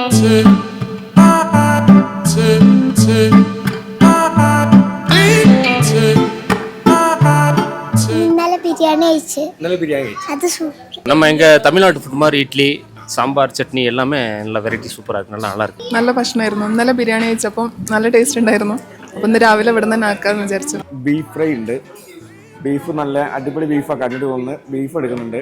நம்ம எங்க தமிழ்நாட்டு ஃபுட் மாதிரி இட்லி സാമ്പാർ ചട്നി എല്ലാമേ നല്ല വെറൈറ്റി സൂപ്പർ ആയിരുന്നു നല്ല ഇருக்கு നല്ല ഭക്ഷണമായിരുന്നു ഇന്നലെ ബിരിയാണി കഴിച്ചപ്പോൾ നല്ല ടേസ്റ്റ് ഉണ്ടായിരുന്നു അപ്പോൾ ഇന്ന് രാവിലെ ഇവിടെ നിന്ന് ആക്കാമെന്ന് വിചാരിച്ചു ബീഫ് ഫ്രൈ ഉണ്ട് ബീഫ് നല്ല അടിപൊളി ബീഫാണ് കണ്ടിട്ട് തോന്നുന്നു ബീഫ് എടുക്കുന്നുണ്ട്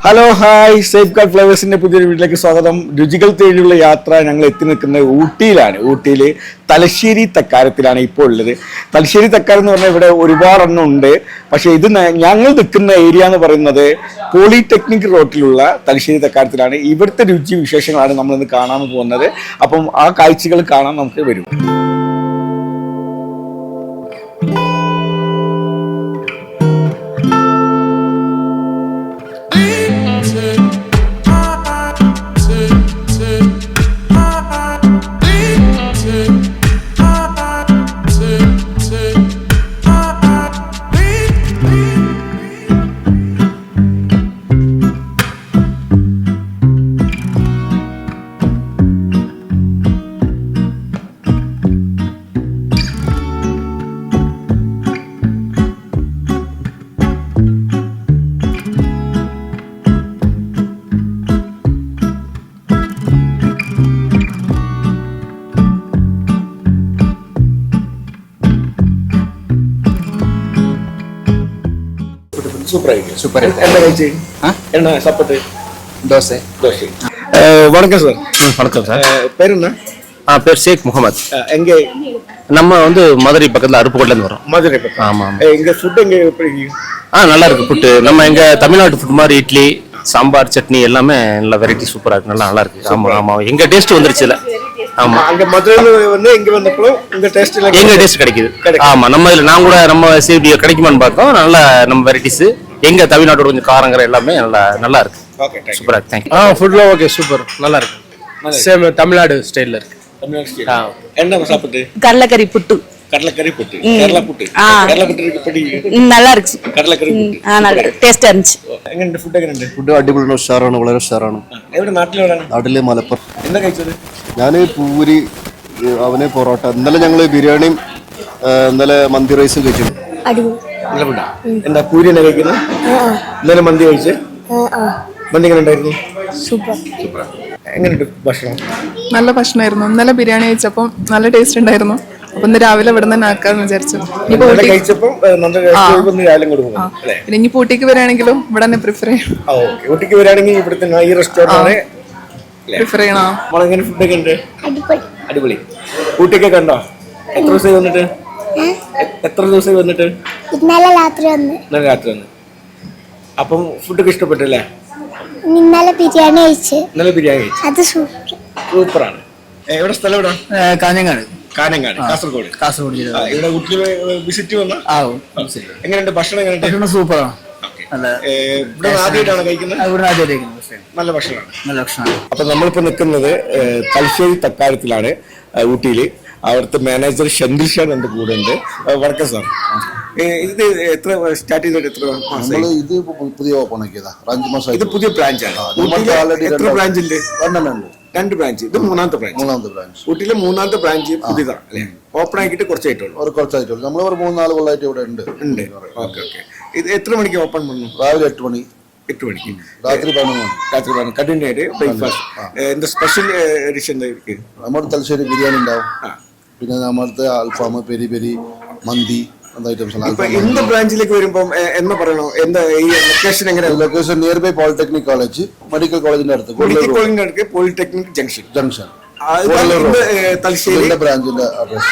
ഹലോ ഹായ് സേഫ് ഗാർഡ് ഫ്ലേവേഴ്സിന്റെ പുതിയൊരു വീട്ടിലേക്ക് സ്വാഗതം രുചികൾ തേടിയുള്ള യാത്ര ഞങ്ങൾ എത്തി നിൽക്കുന്നത് ഊട്ടിയിലാണ് ഊട്ടിയിൽ തലശ്ശേരി തക്കാരത്തിലാണ് ഇപ്പോൾ ഉള്ളത് തലശ്ശേരി തക്കാരം എന്ന് പറഞ്ഞാൽ ഇവിടെ ഒരുപാടെണ്ണം ഉണ്ട് പക്ഷേ ഇത് ഞങ്ങൾ നിൽക്കുന്ന ഏരിയ എന്ന് പറയുന്നത് പോളിടെക്നിക് റോഡിലുള്ള തലശ്ശേരി തക്കാരത്തിലാണ് ഇവിടുത്തെ രുചി വിശേഷങ്ങളാണ് നമ്മളിന്ന് കാണാൻ പോകുന്നത് അപ്പം ആ കാഴ്ചകൾ കാണാൻ നമുക്ക് വരും வணக்கம் சார். வணக்கம் சார். பேர் என்ன? பேர் ஷேக் முகமது. எங்க நம்ம வந்து மதுரை பக்கத்துல அருப்புக்கோட்டையில இருந்து வரோம். மதுரை பக்கம். ஆமா. எங்க ஃபுட் எங்க எப்படி? நல்லா இருக்கு ஃபுட். நம்ம எங்க தமிழ்நாட்டு ஃபுட் மாதிரி இட்லி சாம்பார் சட்னி எல்லாமே நல்ல வெரைட்டி சூப்பரா இருக்கு நல்லா இருக்கு. ஆமா ஆமா எங்க டேஸ்ட் வந்துருச்சுல. ஆமா அங்க மதுரையில வந்து எங்க வந்தப்போ உங்க டேஸ்ட் எங்க டேஸ்ட் கிடைக்குது. ஆமா நம்ம இதுல நான் கூட நம்ம சேஃப்டி கிடைக்குமான்னு பார்த்தோம் நல்லா நம்ம வெரைட்டிஸ் எங்க தமிழ்நாட்டோட கொஞ்சம் காரங்கற எல்லாமே நல்லா இருக்கு. ஓகே சூப்பரா இருக்கு. Thank you. ஃபுட்ல ஓகே சூப்பர் நல்லா இருக்கு. சேம் தமிழ்நாடு ஸ்டைல்ல இருக்கு. தமிழ்நாடு ஸ்டைல். என்ன சாப்பிட்டு? கடலைக்கறி புட்டு. கடலைக்கறி புட்டு. கேரளா புட்டு. கேரளா புட்டு எப்படி? நல்லா இருக்கு. கடலைக்கறி புட்டு. നല്ല ടേസ്റ്റ് ആണ്. എങ്ങനെയുണ്ട് ഫുഡ് എങ്ങനെയുണ്ട്? ഫുഡ് അടിപൊളിയാണ് ഉഷാറാണ് വളരെ ഉഷാറാണ്. എവിടെ നാട്ടിലെവിടെയാണ്? നാട്ടിലെ മലപ്പുറം. എന്താ കഴിച്ചത്? ഞാൻ പൂരി അവനെ പൊറോട്ട ഇന്നലെ ഞങ്ങൾ ബിരിയാണിയും ഇന്നലെ മന്തി റൈസും കഴിച്ചു. നല്ല ഫുഡാ. എന്താ പൂരി തന്നെ കഴിക്കുന്നത്? ഇന്നലെ മന്തി കഴിച്ച് മന്തി എങ്ങനെ ഉണ്ടായിരുന്നു? സൂപ്പർ. എങ്ങനെയുണ്ട് ഭക്ഷണം? നല്ല ഭക്ഷണമായിരുന്നു ഇന്നലെ ബിരിയാണി കഴിച്ചപ്പോൾ നല്ല ടേസ്റ്റ് ഉണ്ടായിരുന്നു അപ്പോൾ ഇന്ന് രാവിലെ ഇവിടെ നിന്ന് ആക്കാമെന്ന് വിചാരിച്ചു പിന്നെ ഇനി ഊട്ടിക്ക് വരികയാണെങ്കിലും ഇവിടെ തന്നെ പ്രിഫർ ചെയ്യണം. ഊട്ടിക്ക് വരികയാണെങ്കിൽ ഇവിടുത്തെ ഈ റെസ്റ്റോറന്റ് പ്രിഫർ ചെയ്യണോ? എങ്ങനെ ഫുഡൊക്കെ ഉണ്ട്? അടിപൊളി. ഊട്ടിയൊക്കെ കണ്ടോ? എത്ര ദിവസമായി വന്നിട്ട്? എത്ര ദിവസമായി വന്നിട്ട്? ഇന്നലെ രാത്രി വന്ന്. അപ്പം ഫുഡൊക്കെ ഇഷ്ടപ്പെട്ടല്ലേ? ഇന്നലെ ബിരിയാണി കഴിച്ചു. അത് സൂപ്പറാണ്. എവിടെ സ്ഥലം? എവിടെ? കാഞ്ഞങ്ങാട്. കാസർഗോഡ് ജില്ല. ഇവിടെ ഊട്ടിയിൽ വിസിറ്റ് വന്ന എങ്ങനെയുണ്ട് ഭക്ഷണം? എങ്ങനെയുണ്ട്? സൂപ്പറാണ്. ഇവിടെ ആദ്യമായിട്ടാണ് കഴിക്കുന്നത്? നല്ല ഭക്ഷണമാണ്. അപ്പൊ നമ്മളിപ്പോ നിൽക്കുന്നത് തലശ്ശേരി തക്കാരത്തിലാണ് ഊട്ടിയില്. അവിടുത്തെ മാനേജർ ഷന്ദിൽ ഷാൻ എന്റെ കൂടെ ഉണ്ട്. വണക്കം സാർ. ഇത് എത്ര സ്റ്റാർട്ട് ചെയ്തിട്ട് എത്ര മാസം? ഇത് പുതിയ ഓപ്പൺ ആക്കിയതാ. 5 മാസം. ഇത് പുതിയ ബ്രാഞ്ചാണ്. എത്ര ബ്രാഞ്ച് ഉണ്ട്? 2 ബ്രാഞ്ച്. ഇത് മൂന്നാമത്തെ ബ്രാഞ്ച്. ഊട്ടിയിലെ മൂന്നാമത്തെ ബ്രാഞ്ച് പുതിയതാണ് അല്ലേ? ഓപ്പൺ ആക്കിയിട്ട് കുറച്ചായിട്ടുള്ളൂ. നമ്മൾ ഒരു 3-4 കൊല്ലമായിട്ട് ഇവിടെ ഉണ്ട്. ഓക്കെ. ഇത് എത്ര മണിക്ക് ഓപ്പൺ വന്നു? രാവിലെ 8 മണി. രാത്രി 11 കണ്ടിന്യൂ ആയിട്ട് ബ്രേക്ക്ഫാസ്റ്റ്. എന്താ സ്പെഷ്യൽ ഡിഷ് എന്തായിരിക്കും? നമ്മുടെ തലശ്ശേരി ബിരിയാണി ഉണ്ടാവും. പിന്നെ നമ്മുടെ അൽഫാം, പെരി പെരി, മന്തി എന്ത് ബ്രാഞ്ചിലേക്ക് വരുമ്പോ എന്താ പറയണോ? എന്താ ഈ ലൊക്കേഷൻ എങ്ങനെയാണ്? Location near by polytechnic college, medical കോളേജിന്റെ അടുത്ത്. Polytechnic junction. തലശ്ശേരി ബ്രാഞ്ചിന്റെ അഡ്രസ്.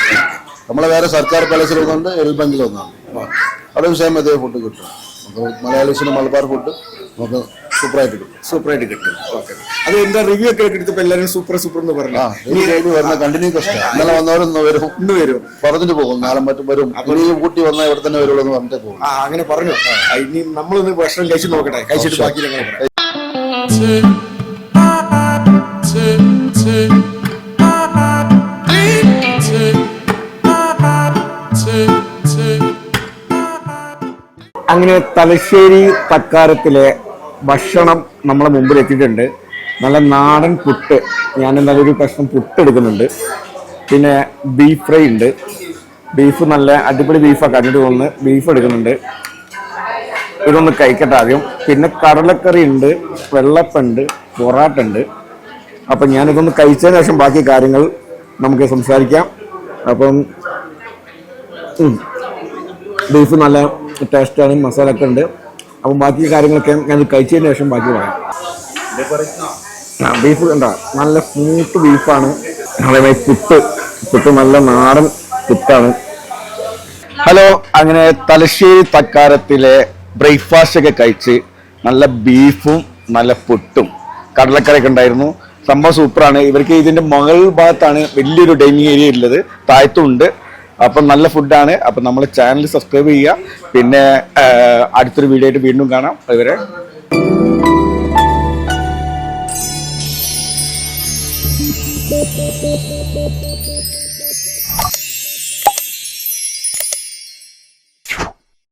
നമ്മളെ വേറെ സർക്കാർ പാലസിൽ ഒന്നുണ്ട്, എൽ ബാങ്കിൽ ഒന്നാണ്. അവിടെ സെയിം അതേ ഫുഡ് കിട്ടും. മലയാളീസിന് മലബാർ ഫുഡ് നമുക്ക് സൂപ്പറായിട്ട് കിട്ടും. ഓക്കെ. അത് എന്താ റിവ്യൂ ഒക്കെ എടുത്തപ്പോ എല്ലാവരും സൂപ്പർ എന്ന് പറഞ്ഞു. കണ്ടിന്യൂ കഷ്ടം. ഇന്നലെ വന്നവരൊന്ന് വരും പറഞ്ഞിട്ട് പോകും. നാളെ മറ്റും വരും. കൂട്ടി വന്നാൽ ഇവിടെ തന്നെ വരുള്ളൂ എന്ന് പറഞ്ഞിട്ട് പോകും. അങ്ങനെ പറഞ്ഞു. ഇനി നമ്മളൊന്ന് ഭക്ഷണം കഴിച്ചു നോക്കട്ടെ. കഴിച്ചിട്ട് ബാക്കി ഞങ്ങൾ പറയാം. അങ്ങനെ തലശ്ശേരി തക്കാരത്തിലെ ഭക്ഷണം നമ്മളെ മുമ്പിൽ എത്തിയിട്ടുണ്ട്. നല്ല നാടൻ പുട്ട്, ഞാൻ നല്ലൊരു കഷ്ണം പുട്ട് എടുക്കുന്നുണ്ട്. പിന്നെ ബീഫ് ഫ്രൈ ഉണ്ട്. ബീഫ് നല്ല അടിപൊളി ബീഫാണ് കണ്ടിട്ട് തോന്നുന്നു. ബീഫ് എടുക്കുന്നുണ്ട്. ഇതൊന്ന് കഴിക്കട്ടെ ആദ്യം. പിന്നെ കടലക്കറി ഉണ്ട്, വെള്ളപ്പുണ്ട്, പൊറാട്ട ഉണ്ട്. അപ്പം ഞാനിതൊന്ന് കഴിച്ചതിന് ശേഷം ബാക്കി കാര്യങ്ങൾ നമുക്ക് സംസാരിക്കാം. അപ്പം ബീഫ് നല്ല ടേസ്റ്റാണ്, മസാല ഒക്കെ ഉണ്ട്. അപ്പം ബാക്കി കാര്യങ്ങളൊക്കെ ഞാൻ കഴിച്ചതിന് ശേഷം ബാക്കി പറയാം. ബീഫ് കണ്ടോ, നല്ല സ്മൂത്ത് ബീഫാണ്. അതേമാതിരി പുട്ട് നല്ല നാടൻ പുട്ടാണ്. ഹലോ, അങ്ങനെ തലശ്ശേരി തക്കാരത്തിലെ ബ്രേക്ക്ഫാസ്റ്റ് ഒക്കെ കഴിച്ച് നല്ല ബീഫും നല്ല പുട്ടും കടലക്കറിയൊക്കെ ഉണ്ടായിരുന്നു. സംഭവം സൂപ്പറാണ്. ഇവർക്ക് ഇതിന്റെ മുകൾ ഭാഗത്താണ് വലിയൊരു ഡൈനിങ് ഏരിയ ഉള്ളത്, താഴത്തുണ്ട്. അപ്പം നല്ല ഫുഡാണ്. അപ്പം നമ്മൾ ചാനൽ സബ്സ്ക്രൈബ് ചെയ്യുക. പിന്നെ അടുത്തൊരു വീഡിയോ ആയിട്ട് വീണ്ടും കാണാം. അതുവരെ